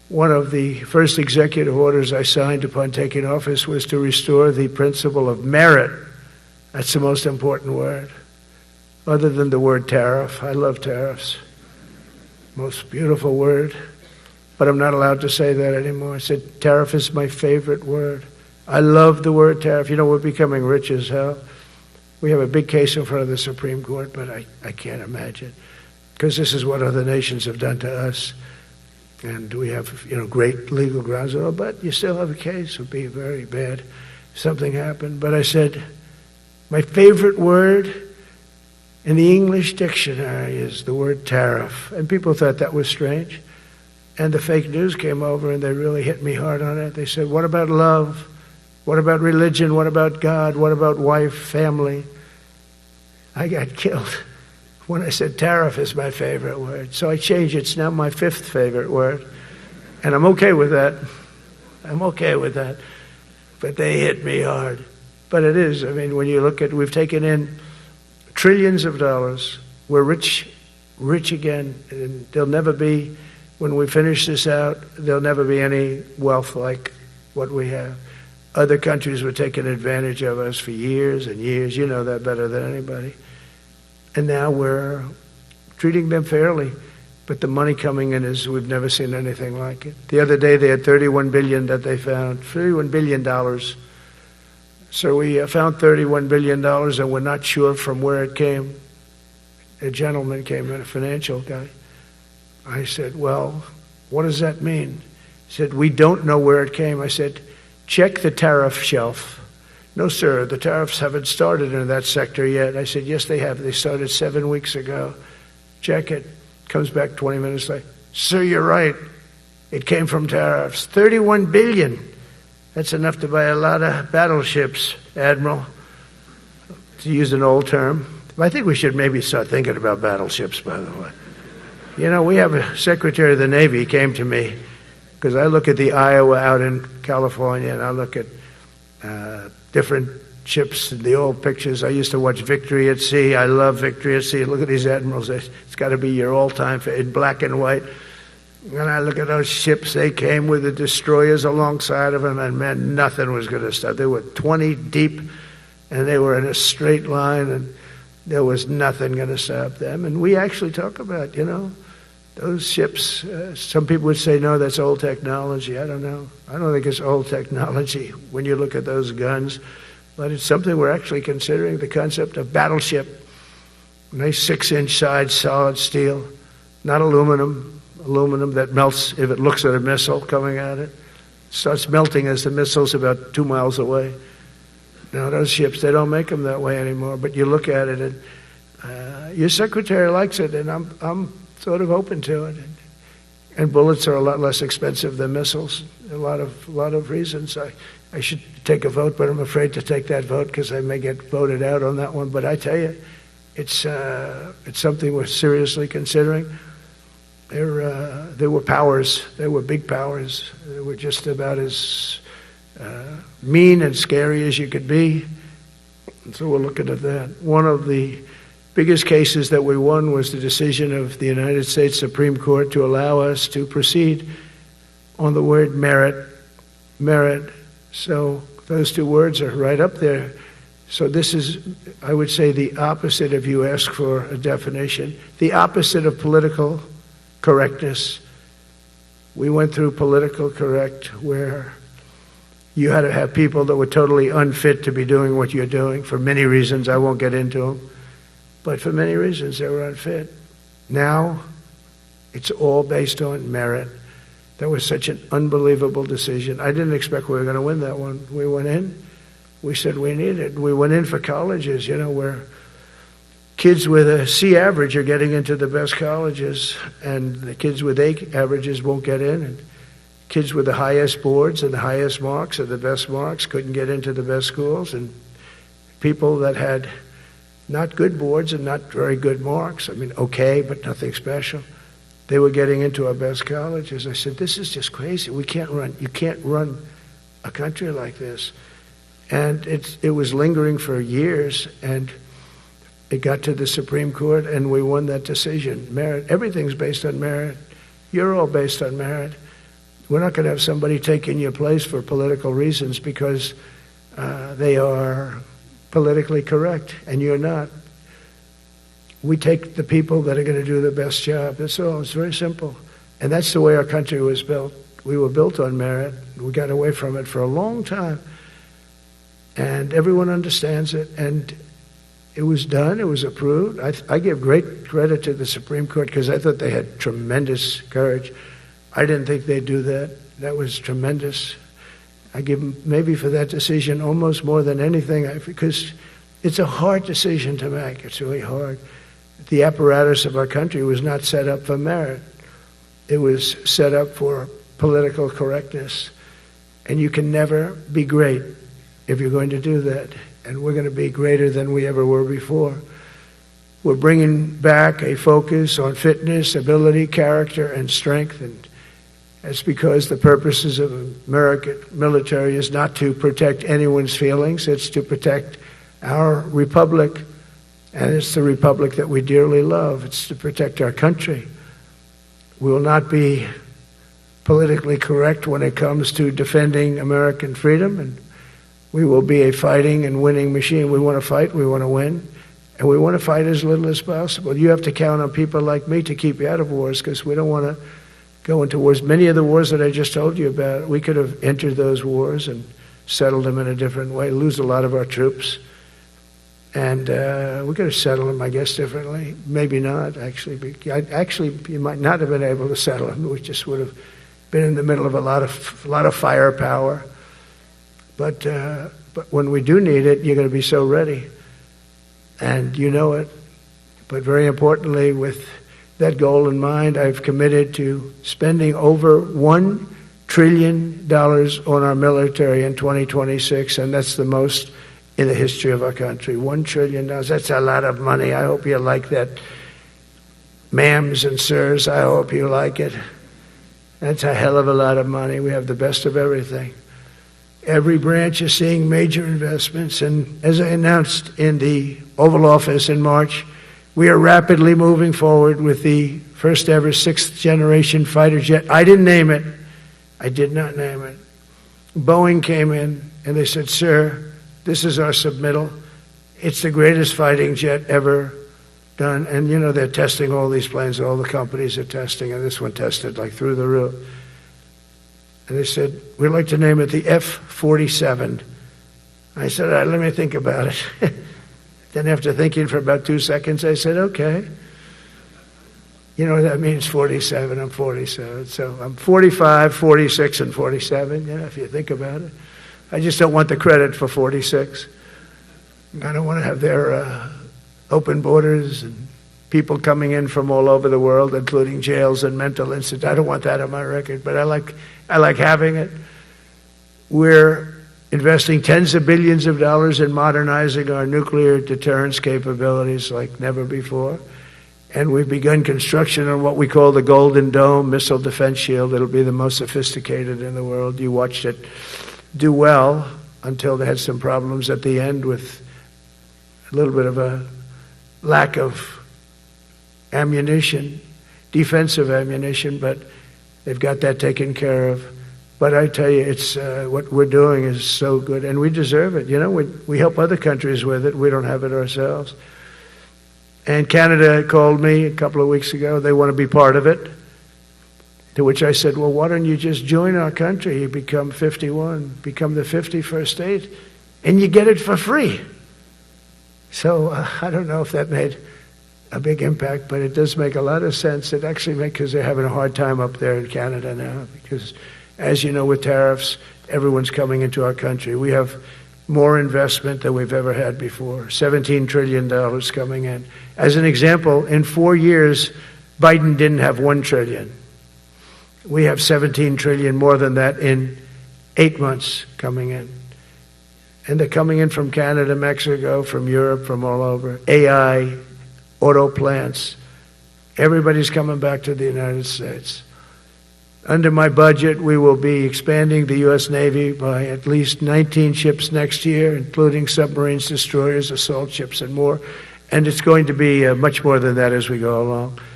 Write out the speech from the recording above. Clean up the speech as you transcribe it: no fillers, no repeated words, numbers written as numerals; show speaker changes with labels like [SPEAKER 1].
[SPEAKER 1] One of the first executive orders I signed upon taking office was to restore the principle of merit. That's the most important word, other than the word tariff. I love tariffs. Most beautiful word. But I'm not allowed to say that anymore. I said tariff is my favorite word. I love the word tariff. You know, we're becoming rich as hell. We have a big case in front of the Supreme Court, but I can't imagine. Because this is what other nations have done to us. And we have, great legal grounds. But you still have a case. It would be very bad if something happened. But I said, my favorite word in the English dictionary is the word tariff. And people thought that was strange. And the fake news came over and they really hit me hard on it. They said, what about love? What about religion? What about God? What about wife, family? I got killed when I said tariff is my favorite word. So I changed it. It's now my fifth favorite word. And I'm okay with that. I'm okay with that. But they hit me hard. But it is. I mean, when you look at, we've taken in trillions of dollars. We're rich again. And there'll never be, when we finish this out, there'll never be any wealth like what we have. Other countries were taking advantage of us for years and years. You know that better than anybody. And now we're treating them fairly. But the money coming in is, we've never seen anything like it. The other day they had $31 billion that they found, $31 billion. So we found $31 billion and we're not sure from where it came. A gentleman came in, a financial guy. I said, well, what does that mean? He said, we don't know where it came. I said, check the tariff shelf. No, sir, the tariffs haven't started in that sector yet. I said, yes, they have. They started 7 weeks ago. Check it. Comes back 20 minutes later. Sir, you're right. It came from tariffs. $31 billion. That's enough to buy a lot of battleships, Admiral, to use an old term. I think we should maybe start thinking about battleships, by the way. You know, we have a Secretary of the Navy came to me, because I look at the Iowa out in California, and I look at different ships and the old pictures. I used to watch Victory at Sea. I love Victory at Sea. Look at these admirals. It's got to be your all-time in black and white. And I look at those ships. They came with the destroyers alongside of them, and man, nothing was going to stop. They were 20 deep, and they were in a straight line, and there was nothing going to stop them. And we actually talk about, those ships. Some people would say, no, that's old technology. I don't know. I don't think it's old technology when you look at those guns. But it's something we're actually considering, the concept of battleship. Nice 6-inch sides, solid steel, not aluminum that melts if it looks at a missile coming at it. It starts melting as the missile's about 2 miles away. Now, those ships, they don't make them that way anymore. But you look at it, and your secretary likes it, and I'm sort of open to it. And bullets are a lot less expensive than missiles. A lot of reasons. I should take a vote, but I'm afraid to take that vote because I may get voted out on that one. But I tell you, it's something we're seriously considering. There were powers. There were big powers. They were just about as mean and scary as you could be. And so we're looking at that. One of the biggest cases that we won was the decision of the United States Supreme Court to allow us to proceed on the word merit. Merit. So those two words are right up there. So this is, I would say, the opposite, if you ask for a definition, the opposite of political correctness. We went through political correct, where you had to have people that were totally unfit to be doing what you're doing for many reasons. I won't get into them. But for many reasons, they were unfit. Now, it's all based on merit. That was such an unbelievable decision. I didn't expect we were going to win that one. We went in. We said we needed it. We went in for colleges, where kids with a C average are getting into the best colleges, and the kids with A averages won't get in. And kids with the highest boards and the highest marks and the best marks couldn't get into the best schools. And people that had not good boards and not very good marks, okay, but nothing special, they were getting into our best colleges. I said, this is just crazy. You can't run a country like this. And it was lingering for years, and it got to the Supreme Court, and we won that decision. Merit. Everything's based on merit. You're all based on merit. We're not going to have somebody taking your place for political reasons because they are politically correct and you're not. We take the people that are going to do the best job. That's all. It's very simple. And that's the way our country was built. We were built on merit. We got away from it for a long time. And everyone understands it. And it was done. It was approved. I give great credit to the Supreme Court because I thought they had tremendous courage. I didn't think they'd do that. That was tremendous. I give them maybe for that decision almost more than anything because it's a hard decision to make. It's really hard. The apparatus of our country was not set up for merit. It was set up for political correctness. And you can never be great if you're going to do that. And we're going to be greater than we ever were before. We're bringing back a focus on fitness, ability, character, and strength. And that's because the purposes of American military is not to protect anyone's feelings. It's to protect our republic. And it's the republic that we dearly love. It's to protect our country. We will not be politically correct when it comes to defending American freedom, and we will be a fighting and winning machine. We want to fight, we want to win, and we want to fight as little as possible. You have to count on people like me to keep you out of wars because we don't want to go into wars. Many of the wars that I just told you about, we could have entered those wars and settled them in a different way, lose a lot of our troops. And we could have settled them, I guess, differently. Maybe not, actually. Actually, you might not have been able to settle them. We just would have been in the middle of a lot of firepower. But when we do need it, you're going to be so ready. And you know it. But very importantly, with that goal in mind, I've committed to spending over $1 trillion on our military in 2026, and that's the most in the history of our country. $1 trillion. That's a lot of money. I hope you like that. Ma'ams and sirs, I hope you like it. That's a hell of a lot of money. We have the best of everything. Every branch is seeing major investments. And as I announced in the Oval Office in March, we are rapidly moving forward with the first ever 6th generation fighter jet. I didn't name it. I did not name it. Boeing came in and they said, "Sir, this is our submittal. It's the greatest fighting jet ever done." And, you know, they're testing all these planes. All the companies are testing, and this one tested like through the roof. And they said, "We'd like to name it the F-47. I said, "All right, let me think about it." Then after thinking for about 2 seconds, I said, "Okay." You know what that means, 47. I'm 47. So I'm 45, 46, and 47, you know, if you think about it. I just don't want the credit for 46. I don't want to have their open borders and people coming in from all over the world, including jails and mental institutes. I don't want that on my record, but I like having it. We're investing tens of billions of dollars in modernizing our nuclear deterrence capabilities like never before. And we've begun construction on what we call the Golden Dome missile defense shield. It'll be the most sophisticated in the world. You watched it do well until they had some problems at the end with a little bit of a lack of ammunition, defensive ammunition, but they've got that taken care of. But I tell you, it's what we're doing is so good, and we deserve it. You know, we help other countries with it. We don't have it ourselves. And Canada called me a couple of weeks ago. They want to be part of it. To which I said, "Well, why don't you just join our country? You become 51, become the 51st state, and you get it for free." So I don't know if that made a big impact, but it does make a lot of sense. It actually makes, because they're having a hard time up there in Canada now, because as you know, with tariffs, everyone's coming into our country. We have more investment than we've ever had before, $17 trillion coming in. As an example, in 4 years, Biden didn't have $1 trillion. We have $17 trillion more than that in 8 months coming in. And they're coming in from Canada, Mexico, from Europe, from all over. AI, auto plants. Everybody's coming back to the United States. Under my budget, we will be expanding the U.S. Navy by at least 19 ships next year, including submarines, destroyers, assault ships, and more. And it's going to be much more than that as we go along.